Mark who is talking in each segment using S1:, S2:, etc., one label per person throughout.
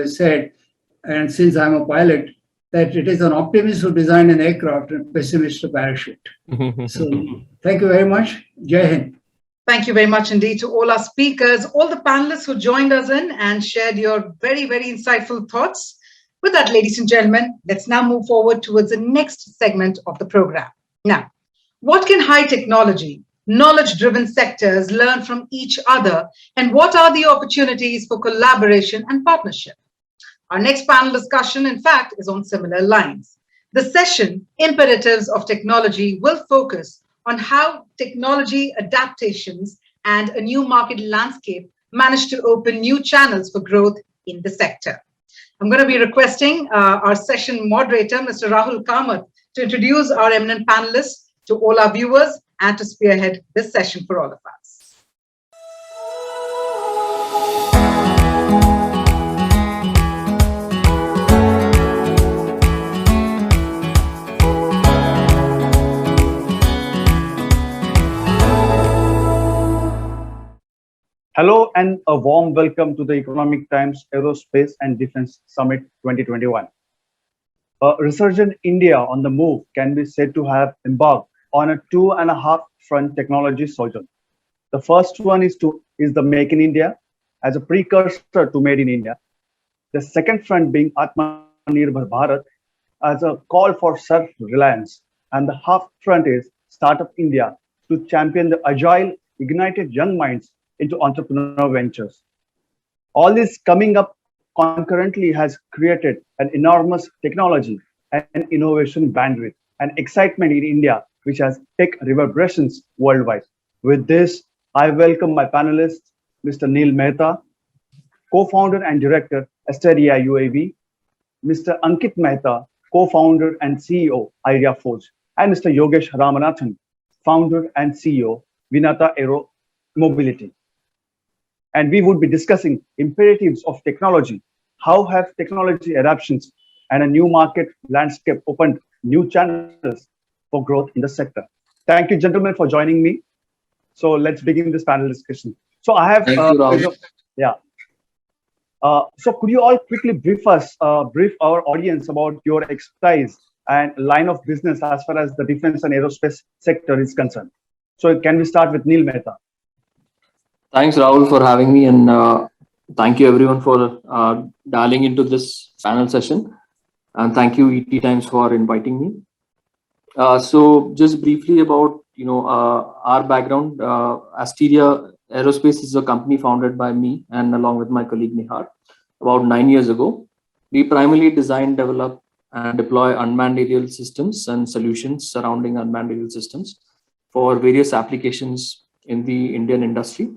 S1: said, and since I'm a pilot, that it is an optimist who designed an aircraft and pessimist a parachute. So thank you very much. Jai Hind.
S2: Thank you very much indeed to all our speakers, all the panelists who joined us in and shared your very, very insightful thoughts. With that, ladies and gentlemen, let's now move forward towards the next segment of the program. Now, what can high technology, knowledge-driven sectors learn from each other, and what are the opportunities for collaboration and partnership? Our next panel discussion, in fact, is on similar lines. The session, Imperatives of Technology, will focus on how technology adaptations and a new market landscape manage to open new channels for growth in the sector. I'm going to be requesting our session moderator, Mr. Rahul Kamath, to introduce our eminent panelists to all our viewers and to spearhead this session for all of us.
S3: Hello and a warm welcome to the Economic Times Aerospace and Defense Summit 2021. A resurgent India on the move can be said to have embarked on a 2.5 front technology sojourn. The first one is the Make in India as a precursor to Made in India. The second front being Atmanirbhar Bharat as a call for self-reliance. And the half front is Startup India to champion the agile, ignited young minds into entrepreneurial ventures. All this coming up concurrently has created an enormous technology and innovation bandwidth and excitement in India, which has tech reverberations worldwide. With this, I welcome my panelists, Mr. Neil Mehta, co-founder and director, Asteria UAV, Mr. Ankit Mehta, co-founder and CEO, Idea Forge, and Mr. Yogesh Ramanathan, founder and CEO, Vinata Aero Mobility. And we would be discussing imperatives of technology. How have technology adaptations and a new market landscape opened new channels for growth in the sector? Thank you, gentlemen, for joining me. So let's begin this panel discussion. So I have, so could you all quickly brief our audience about your expertise and line of business as far as the defense and aerospace sector is concerned? So can we start with Neil Mehta?
S4: Thanks, Rahul, for having me, and thank you everyone for dialing into this panel session. And thank you, ET Times, for inviting me. So just briefly about our background. Asteria Aerospace is a company founded by me and along with my colleague Nihar about 9 years ago. We primarily design, develop, and deploy unmanned aerial systems and solutions surrounding unmanned aerial systems for various applications in the Indian industry.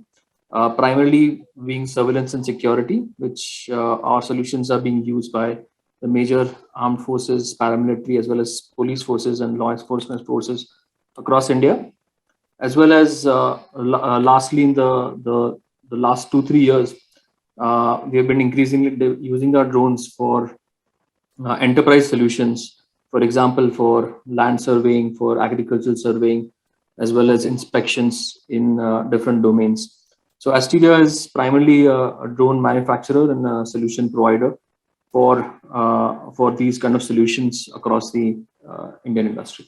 S4: Primarily being surveillance and security, which our solutions are being used by the major armed forces, paramilitary, as well as police forces and law enforcement forces across India, as well as lastly in the last 2-3 years, we have been increasingly using our drones for enterprise solutions, for example, for land surveying, for agricultural surveying, as well as inspections in different domains. So Asteria is primarily a drone manufacturer and a solution provider for these kind of solutions across the Indian industry.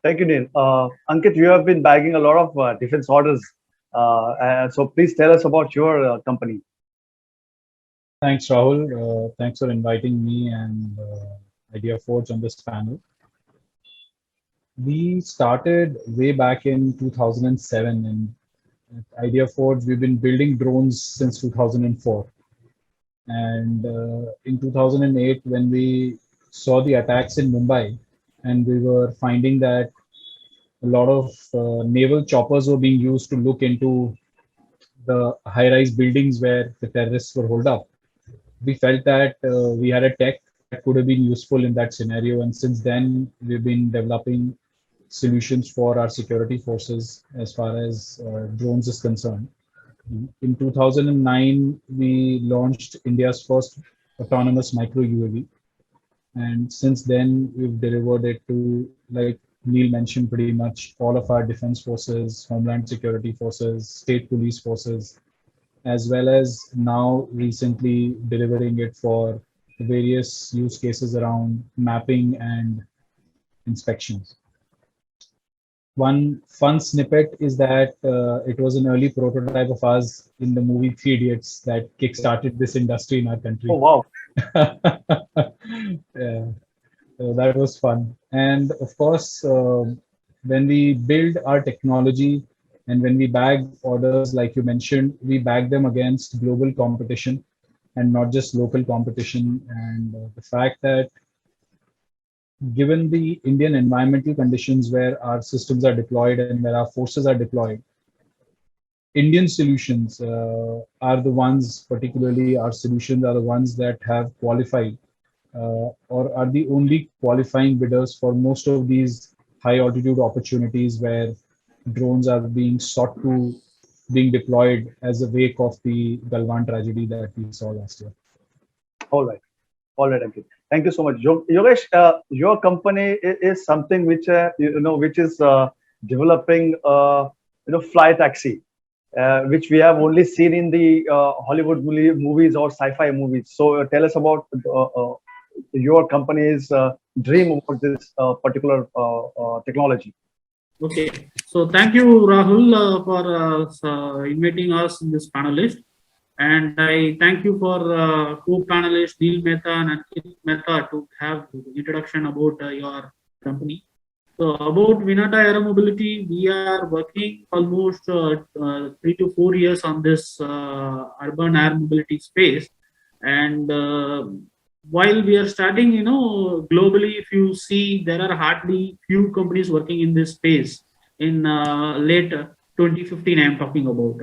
S3: Thank you, Neil. Ankit, you have been bagging a lot of defense orders. So please tell us about your company.
S5: Thanks, Rahul. Thanks for inviting me and Idea Forge on this panel. We started way back in 2007, and at Idea Forge, we've been building drones since 2004. And in 2008, when we saw the attacks in Mumbai, and we were finding that a lot of naval choppers were being used to look into the high-rise buildings where the terrorists were holed up, we felt that we had a tech that could have been useful in that scenario. And since then, we've been developing solutions for our security forces as far as drones is concerned. In 2009, we launched India's first autonomous micro UAV. And since then, we've delivered it to, like Neil mentioned, pretty much all of our defense forces, homeland security forces, state police forces, as well as now recently delivering it for various use cases around mapping and inspections. One fun snippet is that it was an early prototype of us in the movie Three Idiots that kickstarted this industry in our country.
S3: Oh, wow.
S5: Yeah, so that was fun. And of course, when we build our technology and when we bag orders, like you mentioned, we bag them against global competition and not just local competition. And the fact that given the Indian environmental conditions where our systems are deployed and where our forces are deployed, Indian solutions are the ones, particularly our solutions are the ones that have qualified or are the only qualifying bidders for most of these high altitude opportunities where drones are being sought to being deployed as a wake of the Galwan tragedy that we saw last year.
S3: All right. All right, Ankit. Thank you so much. Yogesh, your company is something which, which is developing, fly taxi, which we have only seen in the Hollywood movies or sci-fi movies. So tell us about your company's dream about this particular technology.
S6: Okay, so thank you, Rahul, for inviting us in this panelist. And I thank you for co-panelists Neil Mehta and Ankit Mehta to have introduction about your company. So about Vinata Aero Mobility, we are working almost 3 to 4 years on this urban air mobility space. And while we are starting, globally, if you see, there are hardly few companies working in this space in late 2015, I'm talking about,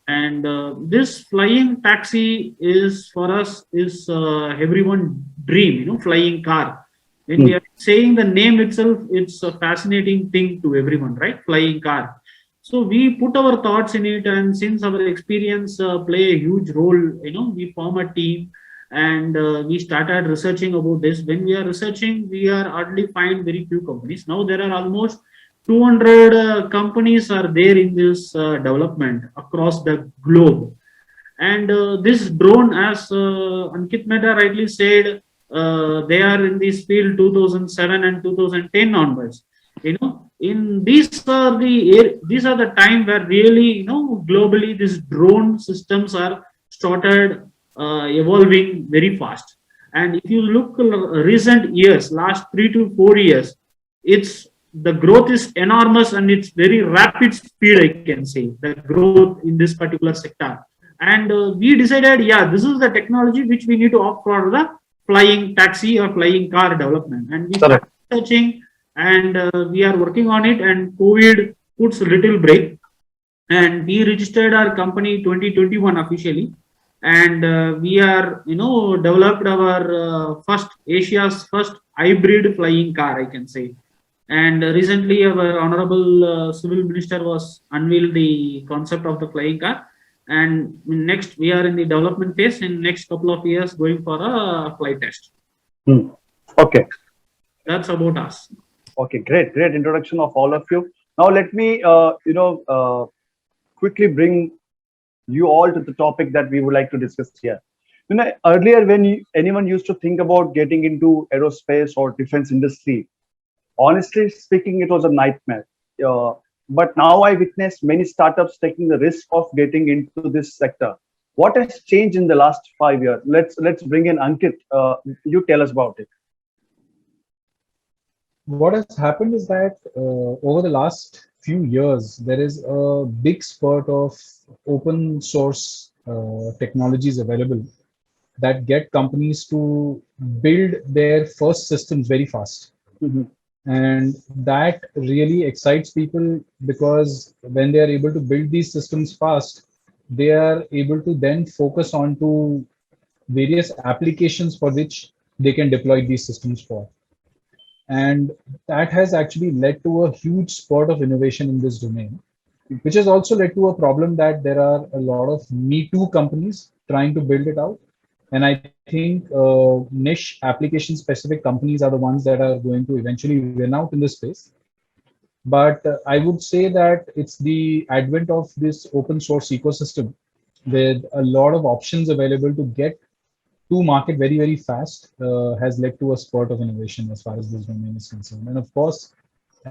S6: And this flying taxi is for us is everyone dream, flying car. When we are saying the name itself, it's a fascinating thing to everyone, right? Flying car. So we put our thoughts in it, and since our experience play a huge role, we form a team and we started researching about this. When we are researching, we are hardly find very few companies. Now there are almost 200 companies are there in this development across the globe. And this drone, as Ankit Mehta rightly said, they are in this field 2007 and 2010 onwards. In these are the time where really, globally these drone systems are started evolving very fast. And if you look recent years, last 3 to 4 years, the growth is enormous and it's very rapid speed, I can say, the growth in this particular sector. And we decided, this is the technology which we need to opt for the flying taxi or flying car development. And we started searching and we are working on it, and COVID puts a little break. And we registered our company 2021 officially. And we are, developed our Asia's first hybrid flying car, I can say. And recently, our Honorable Civil Minister was unveiled the concept of the flying car. And next, we are in the development phase. In next couple of years, going for a flight test.
S3: Okay.
S6: That's about us.
S3: Okay, great introduction of all of you. Now let me, quickly bring you all to the topic that we would like to discuss here. Earlier, when anyone used to think about getting into aerospace or defense industry, honestly speaking, it was a nightmare. But now I witness many startups taking the risk of getting into this sector. What has changed in the last 5 years? Let's bring in Ankit. You tell us about it.
S5: What has happened is that over the last few years, there is a big spurt of open source technologies available that get companies to build their first systems very fast. And that really excites people, because when they are able to build these systems fast, they are able to then focus on to various applications for which they can deploy these systems for. And that has actually led to a huge spurt of innovation in this domain, which has also led to a problem that there are a lot of Me Too companies trying to build it out. And I think niche application specific companies are the ones that are going to eventually win out in this space. But I would say that it's the advent of this open source ecosystem with a lot of options available to get to market very, very fast, has led to a spurt of innovation as far as this domain is concerned. And of course,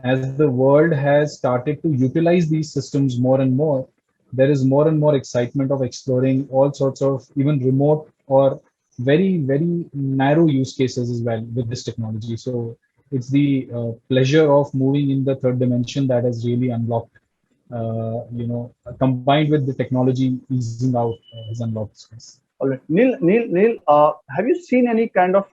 S5: as the world has started to utilize these systems more and more, there is more and more excitement of exploring all sorts of even remote or very, very narrow use cases as well with this technology. So it's the pleasure of moving in the third dimension that has really unlocked, combined with the technology easing out, has unlocked space.
S3: All right. Neil, have you seen any kind of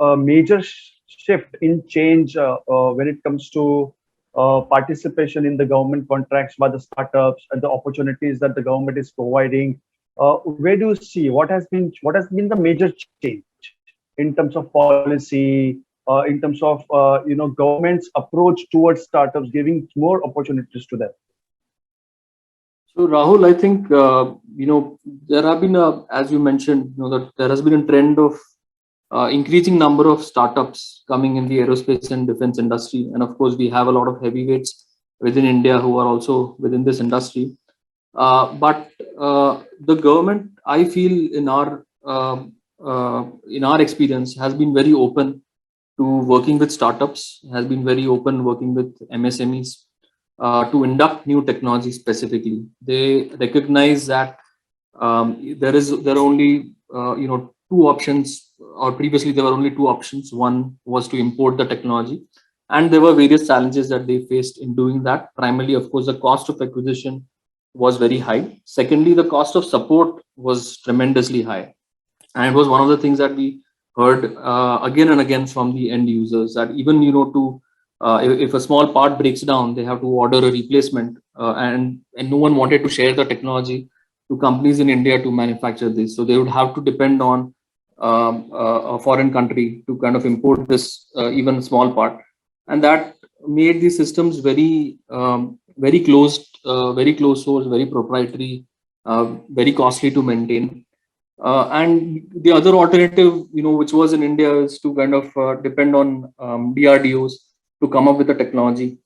S3: a major shift in change when it comes to participation in the government contracts by the startups and the opportunities that the government is providing? Where do you see what has been the major change in terms of policy, in terms of government's approach towards startups, giving more opportunities to them?
S4: So Rahul, I think there have been as you mentioned, that there has been a trend of increasing number of startups coming in the aerospace and defense industry, and of course we have a lot of heavyweights within India who are also within this industry. But the government, I feel, in our experience, has been very open to working with startups, has been very open working with MSMEs. To induct new technology specifically. They recognize that there are only two options, or previously there were only two options. One was to import the technology, and there were various challenges that they faced in doing that. Primarily, of course, the cost of acquisition was very high. Secondly, the cost of support was tremendously high, and it was one of the things that we heard again and again from the end users, that even if a small part breaks down, they have to order a replacement, and no one wanted to share the technology to companies in India to manufacture this. So they would have to depend on a foreign country to kind of import this even small part, and that made these systems very closed source, very proprietary, very costly to maintain. And the other alternative, which was in India, is to kind of depend on DRDOs to come up with the technology,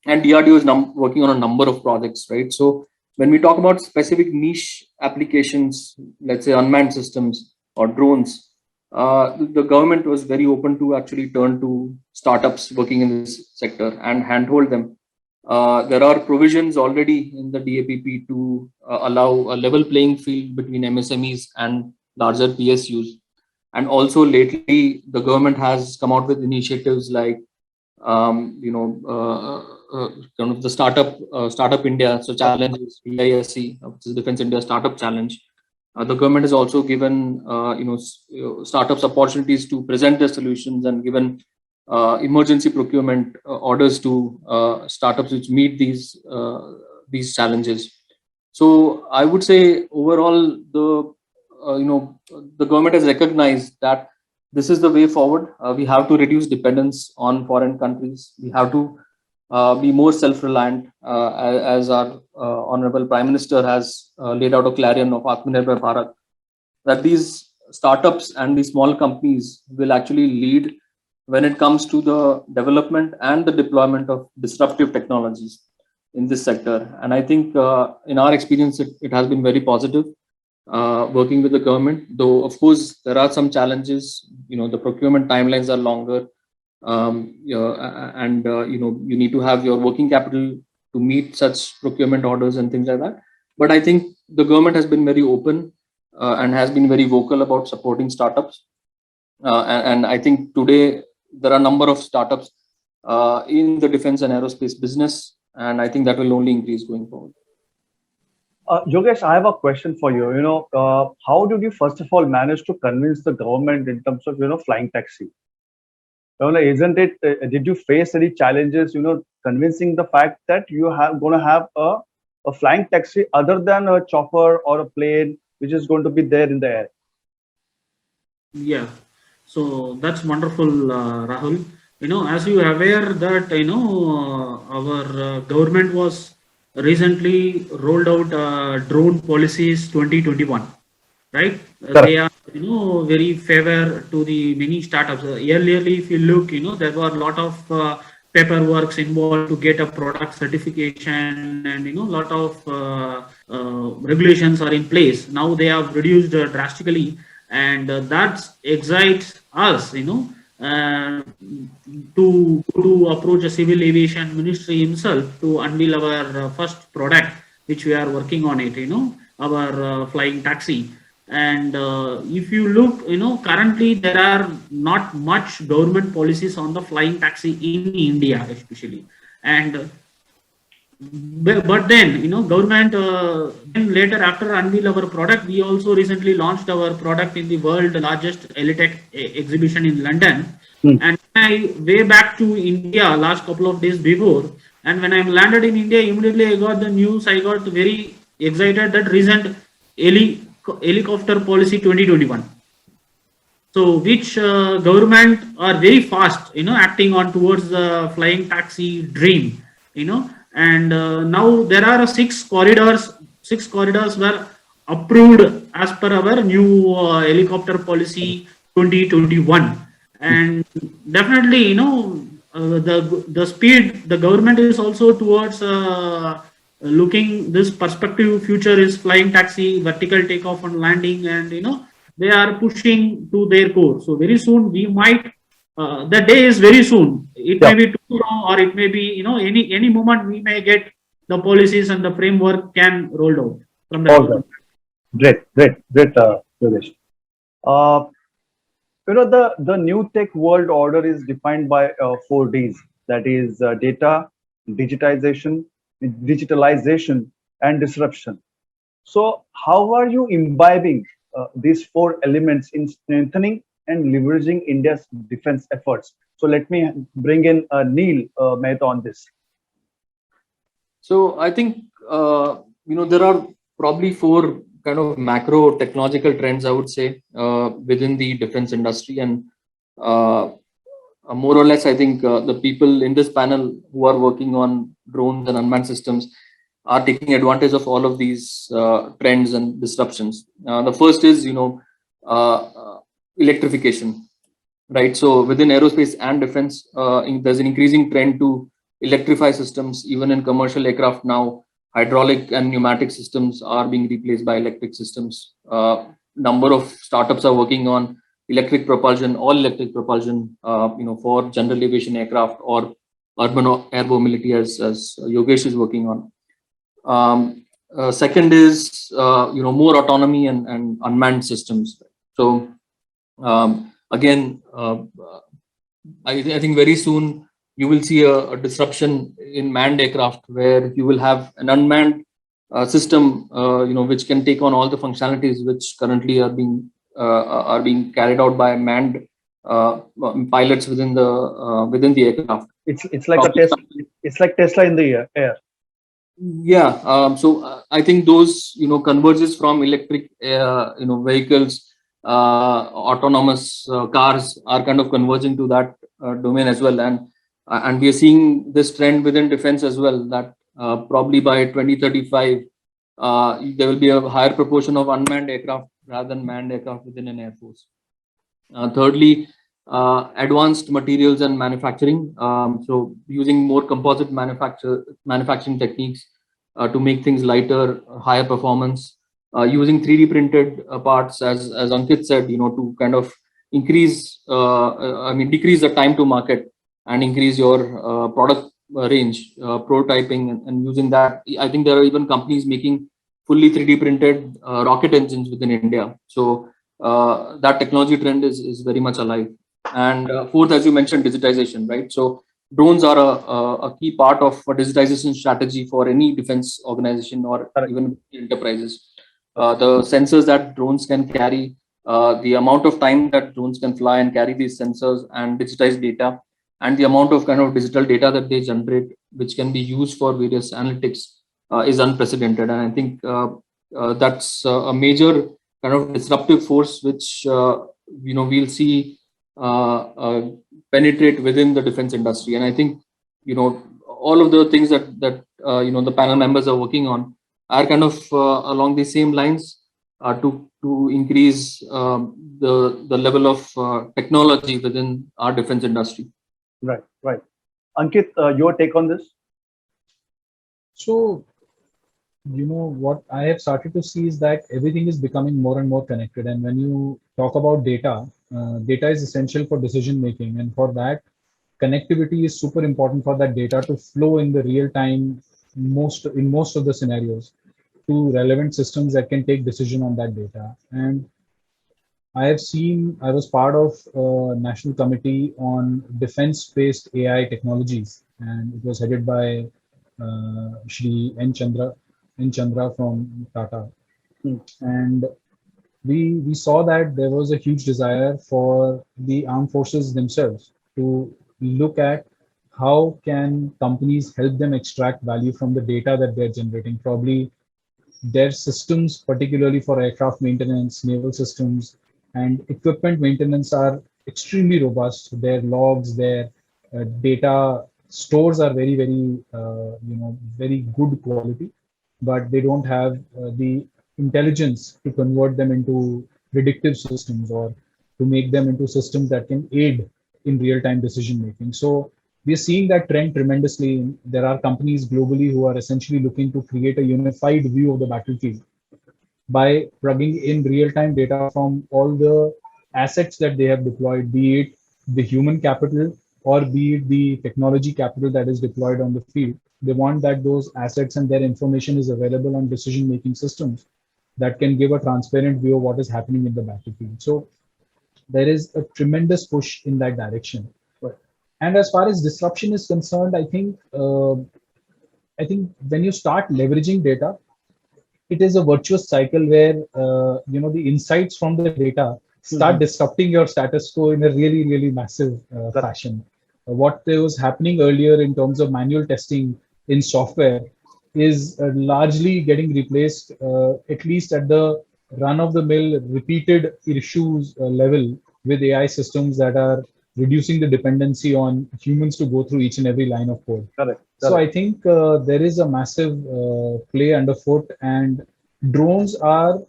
S4: and DRDO is working on a number of projects, right? So when we talk about specific niche applications, let's say unmanned systems or drones, the government was very open to actually turn to startups working in this sector and handhold them. There are provisions already in the DAPP to allow a level playing field between MSMEs and larger PSUs. And also lately, the government has come out with initiatives like kind of the startup India, so challenges, DISC, which is Defense India Startup Challenge. The government has also given startups opportunities to present their solutions, and given emergency procurement orders to startups which meet these challenges. So I would say overall, the government has recognized that this is the way forward. We have to reduce dependence on foreign countries. We have to be more self-reliant, as our Honorable Prime Minister has laid out a clarion of Atmanirbhar Bharat, that these startups and these small companies will actually lead when it comes to the development and the deployment of disruptive technologies in this sector. And I think in our experience, it has been very positive. Working with the government, though of course there are some challenges. The procurement timelines are longer, and you need to have your working capital to meet such procurement orders and things like that. But I think the government has been very open and has been very vocal about supporting startups. And I think today there are a number of startups in the defense and aerospace business, and I think that will only increase going forward.
S3: Yogesh, I have a question for you. How did you first of all manage to convince the government in terms of flying taxi? Isn't it? Did you face any challenges? Convincing the fact that you have going to have a flying taxi other than a chopper or a plane, which is going to be there in the air.
S6: Yeah, so that's wonderful, Rahul. As you are aware that our government was recently rolled out drone policies 2021, right? They are very favor to the many startups. Earlier, if you look, there were a lot of paperwork involved to get a product certification, and lot of regulations are in place. Now they have reduced drastically, and that excites us, to approach a civil aviation ministry himself to unveil our first product, which we are working on it, our flying taxi. And if you look, currently there are not much government policies on the flying taxi in India, especially. And but then, government, then later after unveil our product, we also recently launched our product in the world largest Elitech exhibition in London. And I way back to India last couple of days before, and when I landed in India, immediately I got the news. I got very excited that recent helicopter policy 2021. So which government are very fast, acting on towards the flying taxi dream, and now there are 6 corridors. 6 corridors were approved as per our new helicopter policy 2021. And definitely, the speed, the government is also towards looking this perspective. Future is flying taxi, vertical takeoff and landing, and they are pushing to their core. So very soon we might, the day is very soon. It may be too long, or it may be, any moment we may get the policies and the framework can rolled out from the government.
S3: Great, Yogesh. The new tech world order is defined by 4 Ds. That is data, digitalization, and disruption. So how are you imbibing these 4 elements in strengthening and leveraging India's defense efforts? So let me bring in Neil Mehta on this.
S4: So I think, there are probably 4 kind of macro technological trends, I would say, within the defense industry. And more or less, I think the people in this panel who are working on drones and unmanned systems are taking advantage of all of these trends and disruptions. The first is, electrification, right? So within aerospace and defense, there's an increasing trend to electrify systems. Even in commercial aircraft now, hydraulic and pneumatic systems are being replaced by electric systems. Number of startups are working on electric propulsion, all electric propulsion, for general aviation aircraft or urban air mobility, as Yogesh is working on. Second is, more autonomy and unmanned systems. So again, I think very soon you will see a disruption in manned aircraft, where you will have an unmanned system, which can take on all the functionalities which currently are being carried out by manned pilots within the aircraft.
S3: It's like a Tesla. It's like Tesla in the air.
S4: Yeah. So I think those converges from electric vehicles, autonomous cars are kind of converging to that domain as well. And we are seeing this trend within defense as well, that probably by 2035, there will be a higher proportion of unmanned aircraft rather than manned aircraft within an air force. Thirdly, advanced materials and manufacturing. So using more composite manufacturing techniques to make things lighter, higher performance, using 3D printed parts, as Ankit said, to kind of decrease the time to market and increase your product range, prototyping, and using that. I think there are even companies making fully 3D printed rocket engines within India. So that technology trend is very much alive. And fourth, as you mentioned, digitization, right? So drones are a key part of a digitization strategy for any defense organization or even enterprises. The sensors that drones can carry, the amount of time that drones can fly and carry these sensors and digitize data, and the amount of kind of digital data that they generate, which can be used for various analytics, is unprecedented. And I think that's a major kind of disruptive force, which we'll see penetrate within the defense industry. And I think all of the things that the panel members are working on are kind of along the same lines, to increase the level of technology within our defense industry.
S3: Right. Ankit, your take on this?
S5: So, what I have started to see is that everything is becoming more and more connected. And when you talk about data, data is essential for decision making. And for that, connectivity is super important for that data to flow in the real time, in most of the scenarios, to relevant systems that can take decision on that data. And I was part of a national committee on defense-based AI technologies, and it was headed by Shri N. Chandra from Tata. And we saw that there was a huge desire for the armed forces themselves to look at how can companies help them extract value from the data that they're generating. Probably their systems, particularly for aircraft maintenance, naval systems, and equipment maintenance, are extremely robust. Their logs, their data stores are very, very, very good quality, but they don't have the intelligence to convert them into predictive systems or to make them into systems that can aid in real-time decision making. So we are seeing that trend tremendously. There are companies globally who are essentially looking to create a unified view of the battlefield by plugging in real-time data from all the assets that they have deployed, be it the human capital or be it the technology capital that is deployed on the field. They want that those assets and their information is available on decision-making systems that can give a transparent view of what is happening in the battlefield. So there is a tremendous push in that direction. And as far as disruption is concerned, I think when you start leveraging data, it is a virtuous cycle where the insights from the data start disrupting your status quo in a really, really massive fashion. What was happening earlier in terms of manual testing in software is largely getting replaced, at least at the run-of-the-mill repeated issues level, with AI systems that are reducing the dependency on humans to go through each and every line of code.
S3: Correct.
S5: So I think there is a massive play underfoot, and drones are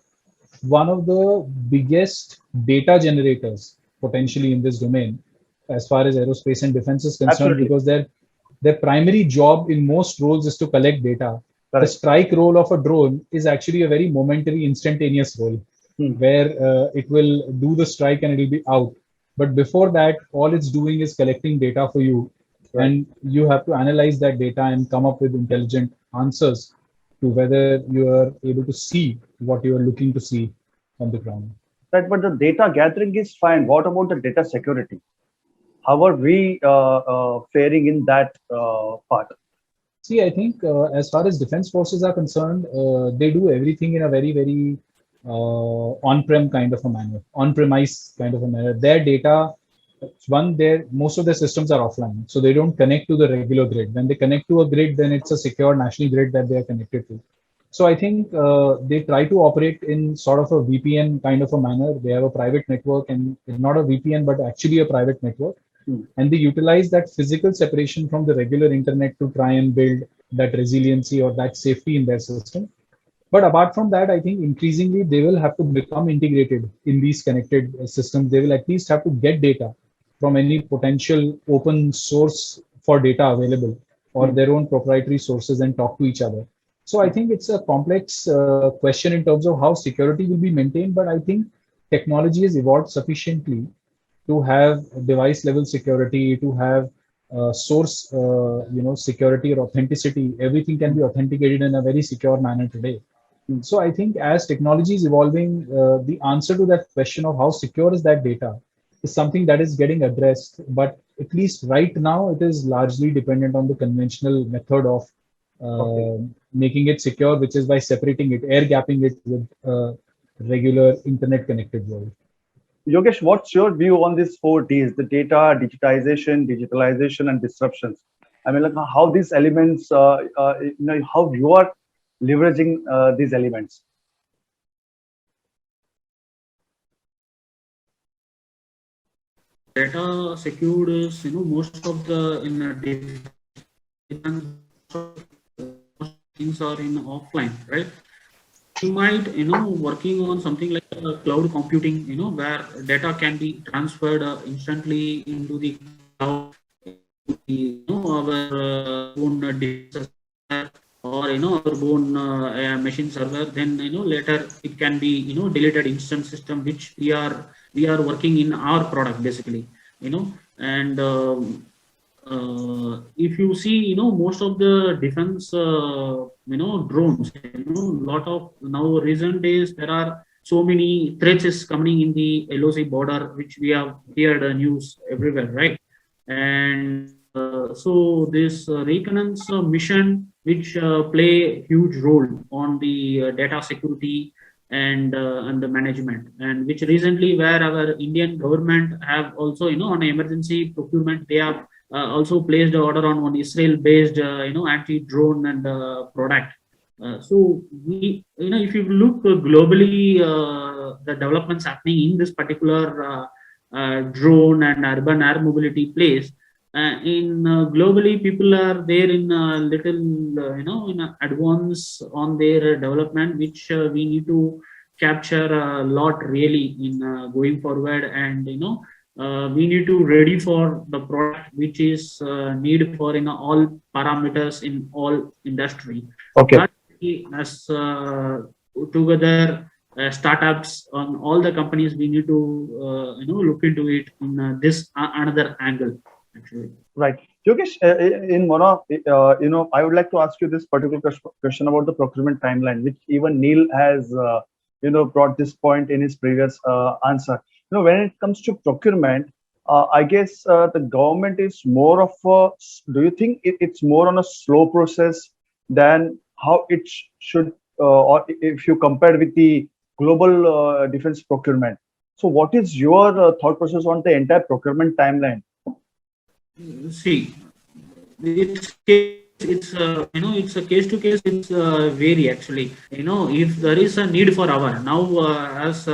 S5: one of the biggest data generators potentially in this domain as far as aerospace and defense is concerned.
S3: Absolutely.
S5: Because their primary job in most roles is to collect data.
S3: Correct.
S5: The strike role of a drone is actually a very momentary, instantaneous role where it will do the strike and it will be out. But before that, all it's doing is collecting data for you. Right. And you have to analyze that data and come up with intelligent answers to whether you are able to see what you are looking to see on the ground.
S3: Right, but the data gathering is fine. What about the data security? How are we faring in that part?
S5: See, I think as far as defense forces are concerned, they do everything in a very, very on-prem kind of a manner, on-premise kind of a manner. Their data, most of their systems are offline, so they don't connect to the regular grid. When they connect to a grid, then it's a secure national grid that they are connected to. So I think they try to operate in sort of a VPN kind of a manner. They have a private network, and not a VPN, but actually a private network. And they utilize that physical separation from the regular internet to try and build that resiliency or that safety in their system. But apart from that, I think increasingly they will have to become integrated in these connected systems. They will at least have to get data from any potential open source for data available or their own proprietary sources and talk to each other. So I think it's a complex question in terms of how security will be maintained. But I think technology has evolved sufficiently to have device level security, to have source security or authenticity. Everything can be authenticated in a very secure manner today. So I think as technology is evolving, the answer to that question of how secure is that data is something that is getting addressed. But at least right now, it is largely dependent on the conventional method of making it secure, which is by separating it, air gapping it with regular internet connected world.
S3: Yogesh, what's your view on these 4 Ds, the data, digitization, and disruptions? I mean, like how these elements, how you are leveraging these elements?
S6: Data secured is, most of the things are in offline, right? You might, working on something like cloud computing, where data can be transferred instantly into the cloud our own devices or our own machine server, then later it can be deleted instance system which we are working in our product basically, and if you see most of the defense drones, lot of now recent days there are so many threats is coming in the LOC border, which we have heard news everywhere, right? And so this reconnaissance mission, which play a huge role on the data security and the management, and which recently where our Indian government have also on emergency procurement, they have also placed the order on one Israel-based anti-drone and product. So we, if you look globally, the developments happening in this particular drone and urban air mobility place, in globally people are there in little in advance on their development, which we need to capture a lot really in going forward, and we need to ready for the product which is needed for all parameters in all industry.
S3: Okay.
S6: But as together startups on all the companies, we need to look into it in this another angle actually.
S3: Right. Yogesh, in one of, I would like to ask you this particular question about the procurement timeline, which even Neil has, brought this point in his previous answer. When it comes to procurement, I guess the government is more of a, do you think it's more on a slow process than how it should, or if you compare with the global defense procurement? So what is your thought process on the entire procurement timeline?
S6: See, it's it's a case to case. It's vary actually. If there is a need for our now, as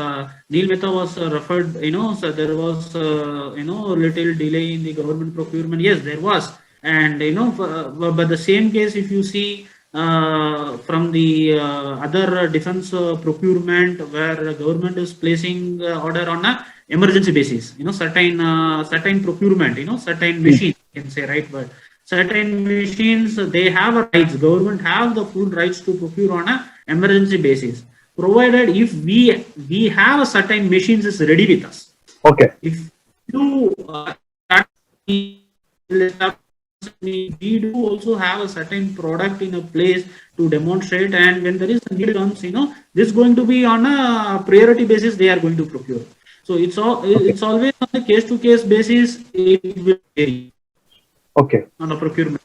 S6: Neil Mehta was referred, so there was little delay in the government procurement. Yes, there was, and but the same case, if you see from the other defense procurement, where government is placing order on a emergency basis, certain procurement, certain machines, you can say, right? But certain machines, they have a rights, government have the full rights to procure on a emergency basis, provided if we have a certain machines is ready with us.
S3: Okay.
S6: If you we do also have a certain product in a place to demonstrate, and when there is a need comes, this is going to be on a priority basis, they are going to procure. So it's always on a case to case basis, it will vary.
S3: Okay.
S6: On a procurement.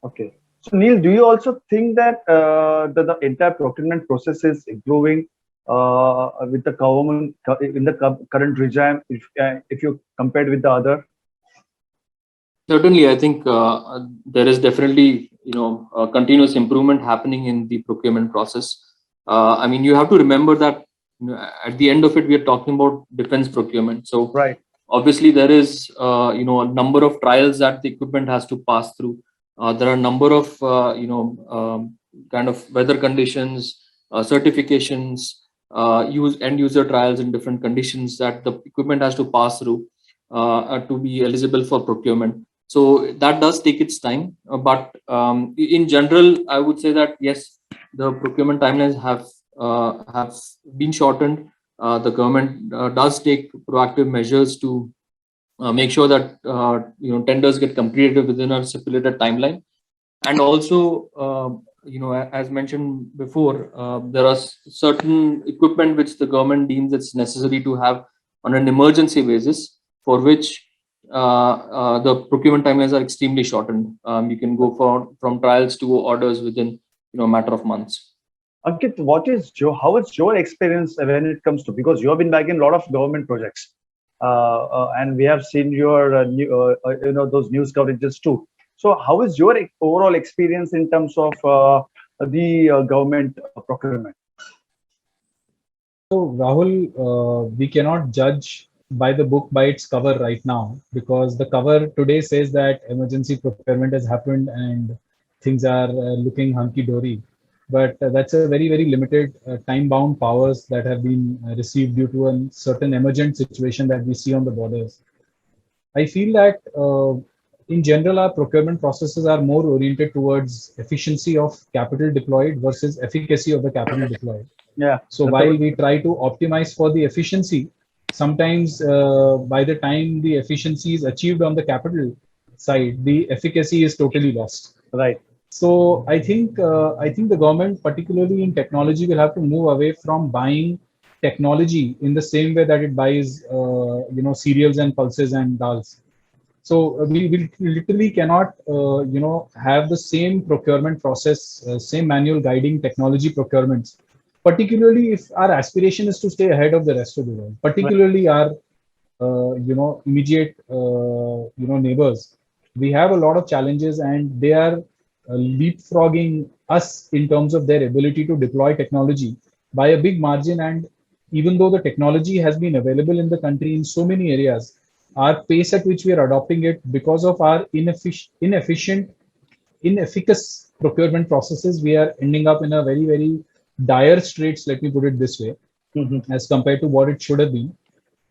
S3: Okay. So Neil, do you also think that the entire procurement process is improving with the government in the current regime, if you compared with the other?
S4: Certainly, I think there is definitely a continuous improvement happening in the procurement process. I mean, you have to remember that at the end of it, we are talking about defense procurement. So
S3: right.
S4: Obviously, there is a number of trials that the equipment has to pass through. There are a number of kind of weather conditions, certifications, end user trials in different conditions that the equipment has to pass through to be eligible for procurement. So that does take its time, but in general, I would say that yes, the procurement timelines have been shortened. The government does take proactive measures to make sure that tenders get completed within a stipulated timeline, and also as mentioned before, there are certain equipment which the government deems it's necessary to have on an emergency basis, for which the procurement timelines are extremely shortened. You can go from trials to orders within a matter of months.
S3: Ankit, how is your experience when it comes to, because you have been back in a lot of government projects, and we have seen your those news coverages too. So how is your overall experience in terms of the government procurement?
S5: So Rahul, we cannot judge by the book by its cover right now, because the cover today says that emergency procurement has happened and things are looking hunky-dory. But that's a very, very limited time-bound powers that have been received due to a certain emergent situation that we see on the borders. I feel that in general, our procurement processes are more oriented towards efficiency of capital deployed versus efficacy of the capital deployed.
S3: Yeah.
S5: So while we try to optimize for the efficiency, sometimes by the time the efficiency is achieved on the capital side, the efficacy is totally lost.
S3: Right.
S5: So I think the government, particularly in technology, will have to move away from buying technology in the same way that it buys cereals and pulses and dals. So we literally cannot have the same procurement process, same manual guiding technology procurements, particularly if our aspiration is to stay ahead of the rest of the world, particularly our immediate neighbors. We have a lot of challenges, and they are leapfrogging us in terms of their ability to deploy technology by a big margin. And even though the technology has been available in the country in so many areas, our pace at which we are adopting it, because of our inefficient, inefficacious procurement processes, we are ending up in a very, very dire straits, let me put it this way, as compared to what it should have been.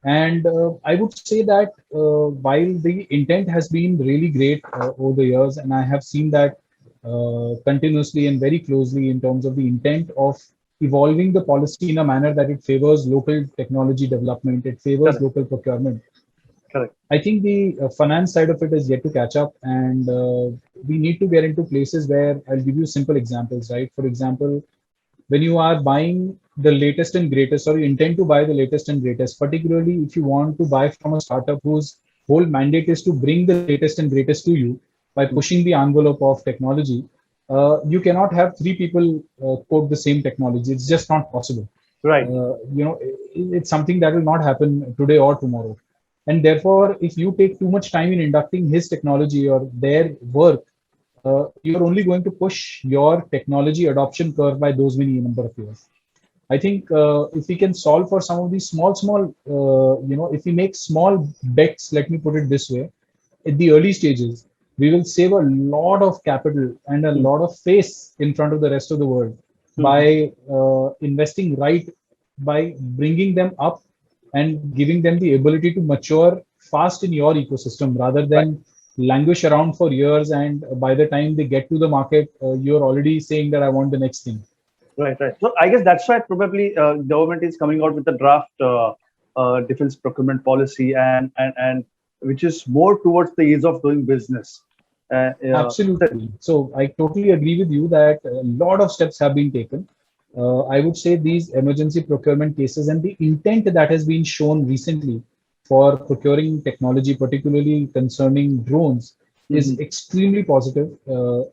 S5: And I would say that while the intent has been really great over the years, and I have seen that continuously and very closely in terms of the intent of evolving the policy in a manner that it favors local technology development, it favors
S3: Correct.
S5: local procurement.
S3: Correct.
S5: I think the finance side of it is yet to catch up, and we need to get into places where I'll give you simple examples, right? For example, when you are buying the latest and greatest, or you intend to buy the latest and greatest, particularly if you want to buy from a startup whose whole mandate is to bring the latest and greatest to you by pushing the envelope of technology, you cannot have three people quote the same technology. It's just not possible.
S3: Right.
S5: It's something that will not happen today or tomorrow. And therefore, if you take too much time in inducting his technology or their work, you're only going to push your technology adoption curve by those many number of years. I think if we can solve for some of these small, if we make small bets, let me put it this way, at the early stages, we will save a lot of capital and a lot of face in front of the rest of the world by investing right, by bringing them up and giving them the ability to mature fast in your ecosystem rather than languish around for years, and by the time they get to the market, you're already saying that I want the next thing.
S3: Right. So I guess that's why probably government is coming out with the draft defense procurement policy, and which is more towards the ease of doing business.
S5: Absolutely. So I totally agree with you that a lot of steps have been taken. I would say these emergency procurement cases and the intent that has been shown recently for procuring technology, particularly concerning drones, is extremely positive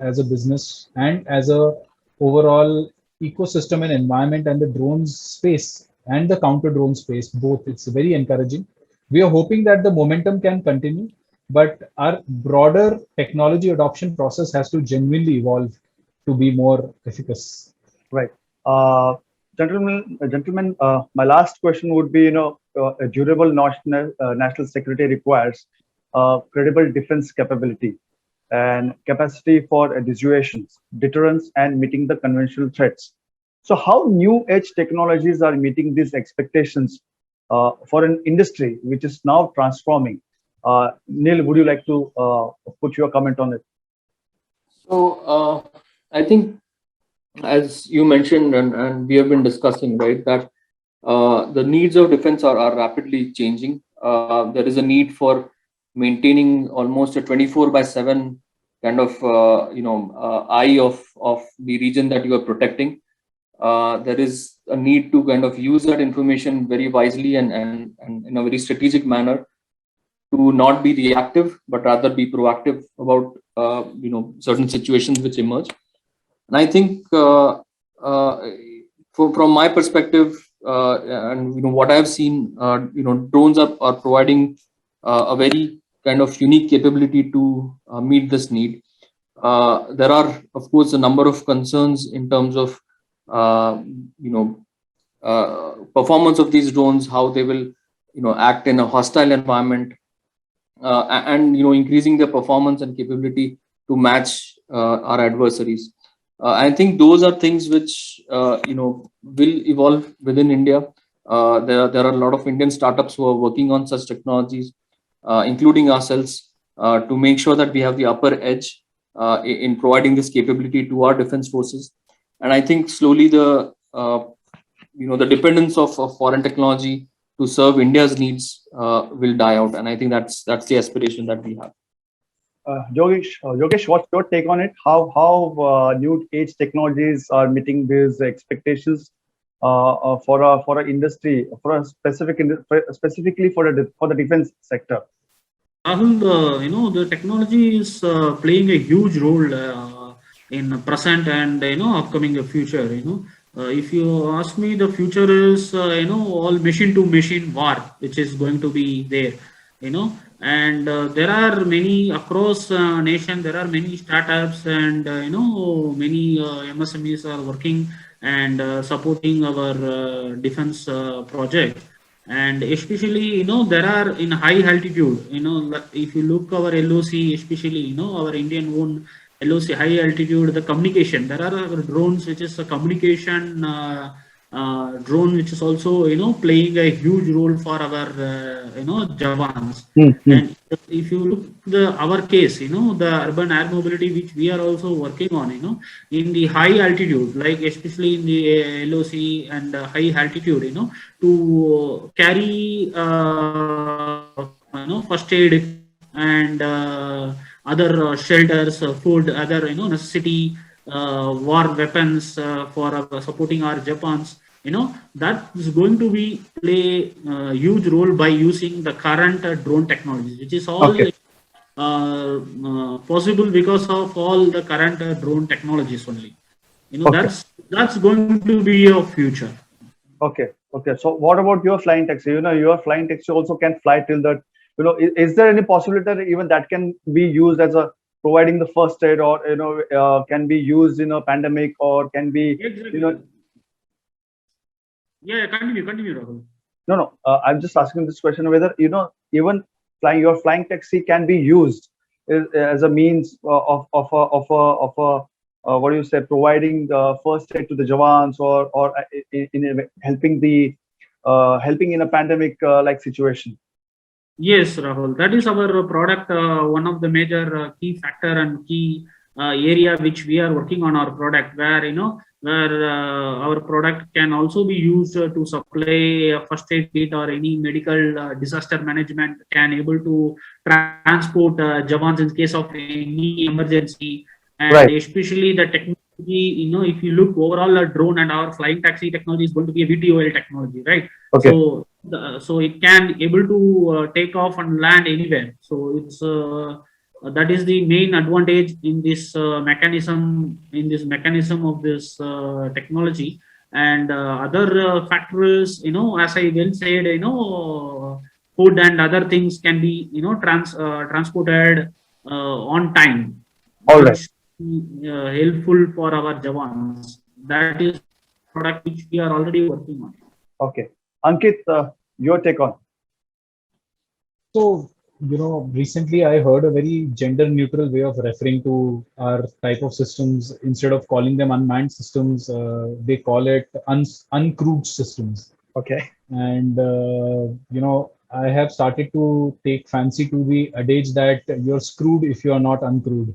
S5: as a business and as a overall ecosystem and environment, and the drones space and the counter drone space, both. It's very encouraging. We are hoping that the momentum can continue, but our broader technology adoption process has to genuinely evolve to be more efficacious.
S3: Right. Gentlemen, my last question would be, a durable national security requires credible defense capability and capacity for dissuasions, deterrence, and meeting the conventional threats. So how new age technologies are meeting these expectations for an industry which is now transforming? Neil, would you like to put your comment on it?
S4: So I think, as you mentioned, and we have been discussing, right, that the needs of defense are rapidly changing. There is a need for maintaining almost a 24/7 kind of eye of the region that you are protecting. There is a need to kind of use that information very wisely and in a very strategic manner, to not be reactive but rather be proactive about certain situations which emerge. And I think from my perspective, and what I have seen, drones are providing a very kind of unique capability to meet this need. There are, of course, a number of concerns in terms of performance of these drones, how they will act in a hostile environment, and increasing their performance and capability to match our adversaries. I think those are things which will evolve within India. There are a lot of Indian startups who are working on such technologies. including ourselves, to make sure that we have the upper edge in providing this capability to our defense forces. And I think slowly the the dependence of foreign technology to serve India's needs will die out. And I think that's the aspiration that we have.
S3: Yogesh, what's your take on it? How new age technologies are meeting these expectations for a industry, for a specifically for the defense sector?
S6: Rahul, the technology is playing a huge role in present and upcoming future. If you ask me, the future is all machine to machine war, which is going to be there. And there are many across nation. There are many startups and many MSMEs are working and supporting our defense project. And especially there are in high altitude, if you look our LOC, especially our Indian own LOC high altitude, the communication, there are drones which is a communication drone, which is also playing a huge role for our Javans. And if you look our case, the urban air mobility which we are also working on, in the high altitude, like especially in the LOC and high altitude, to carry first aid and other shelters, food, other necessity, war weapons for supporting our Japans. That is going to be play a huge role by using the current drone technologies, which is all possible because of all the current drone technologies only. That's going to be your future.
S3: Okay. So what about your flying taxi? Your flying taxi also can fly till that. Is there any possibility that even that can be used as a providing the first aid, or can be used in a pandemic, or can be
S6: Yeah, continue, Rahul.
S3: No. I'm just asking this question whether even your flying taxi can be used as a means of what do you say, providing first aid to the Javans, or in helping in a pandemic like situation.
S6: Yes, Rahul, that is our product. One of the major key factor and key area which we are working on our product, where our product can also be used to supply a first aid kit or any medical disaster management, can able to transport Javans in case of any emergency. And especially the technology, if you look overall, a drone and our flying taxi technology is going to be a VTOL technology, right?
S3: Okay.
S6: So it can able to take off and land anywhere. So it's that is the main advantage in this mechanism of this technology. And other factors, as I well said, food and other things can be transported on time.
S3: All right.
S6: Helpful for our Javans. That is product which we are already working on.
S3: Okay, Ankit, your take on.
S5: So, recently I heard a very gender neutral way of referring to our type of systems. Instead of calling them unmanned systems, they call it uncrewed systems.
S3: Okay.
S5: And, I have started to take fancy to the adage that you're screwed if you're not uncrewed.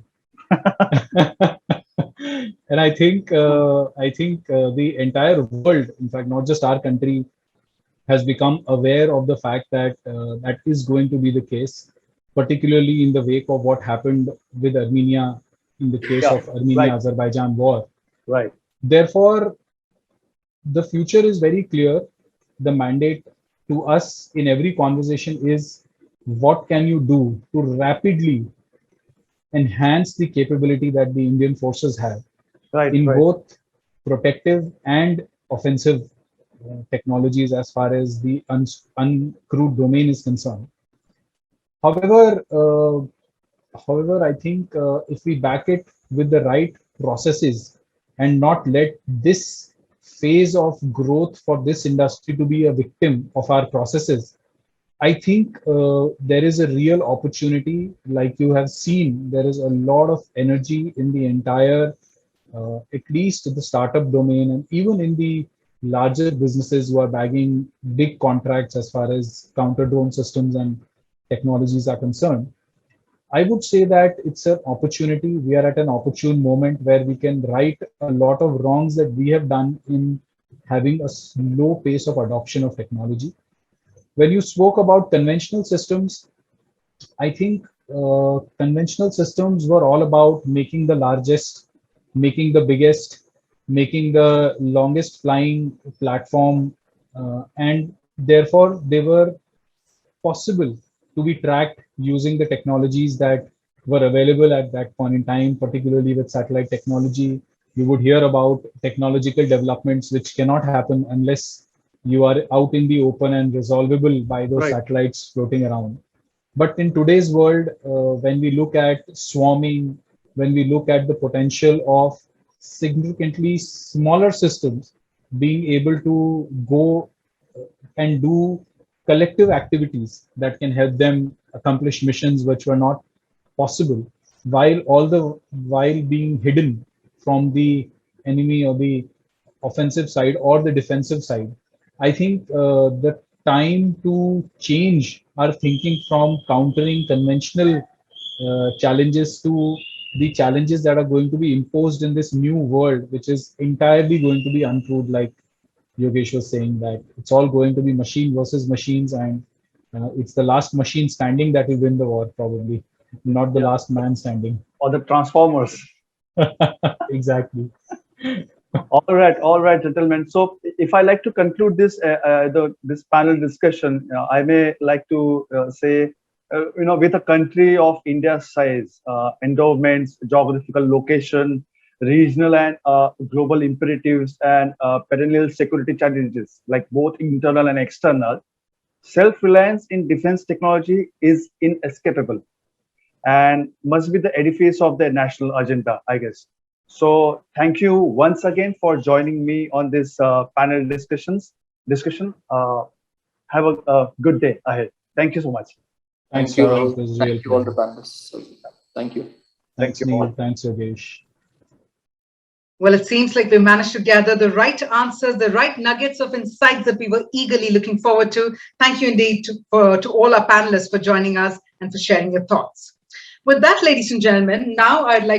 S5: And I think the entire world, in fact, not just our country, has become aware of the fact that that is going to be the case, particularly in the wake of what happened with Armenia, in the case of Armenia-Azerbaijan war.
S3: Right.
S5: Therefore, the future is very clear. The mandate to us in every conversation is, what can you do to rapidly enhance the capability that the Indian forces have in both protective and offensive technologies as far as the uncrewed domain is concerned. However, I think if we back it with the right processes and not let this phase of growth for this industry to be a victim of our processes, I think there is a real opportunity. Like you have seen, there is a lot of energy in the entire, at least the startup domain, and even in the larger businesses who are bagging big contracts as far as counter drone systems and technologies are concerned. I would say that it's an opportunity. We are at an opportune moment where we can right a lot of wrongs that we have done in having a slow pace of adoption of technology. When you spoke about conventional systems, I think conventional systems were all about making the largest, making the biggest, making the longest flying platform, and therefore they were possible to be tracked using the technologies that were available at that point in time, particularly with satellite technology. You would hear about technological developments which cannot happen unless you are out in the open and resolvable by those
S3: Right.
S5: satellites floating around. But in today's world, when we look at swarming, when we look at the potential of significantly smaller systems being able to go and do collective activities that can help them accomplish missions which were not possible, while being hidden from the enemy or the offensive side or the defensive side. I think the time to change our thinking from countering conventional challenges to the challenges that are going to be imposed in this new world, which is entirely going to be uncrewed, like Yogesh was saying, that it's all going to be machine versus machines, and it's the last machine standing that will win the war, probably, not the
S3: Yeah.
S5: last man standing.
S3: Or the Transformers.
S5: Exactly.
S3: All right, gentlemen. So, if I like to conclude this panel discussion, I may like to say, with a country of India's size, endowments, geographical location, regional and global imperatives, and perennial security challenges, like both internal and external, self-reliance in defense technology is inescapable and must be the edifice of the national agenda, I guess. So thank you once again for joining me on this panel discussion. Have a good day ahead. Thank you so much.
S5: Thanks,
S4: Thank you,
S5: Rahul.
S4: Rahul.
S5: It was a real
S4: Thank you all the
S5: pleasure.
S4: panelists. Thank you.
S5: Thanks,
S3: Thank you all.
S5: Neil. Thanks, Yogesh.
S2: Well, it seems like we managed to gather the right answers, the right nuggets of insights that we were eagerly looking forward to. Thank you indeed to all our panelists for joining us and for sharing your thoughts. With that, ladies and gentlemen, now I'd like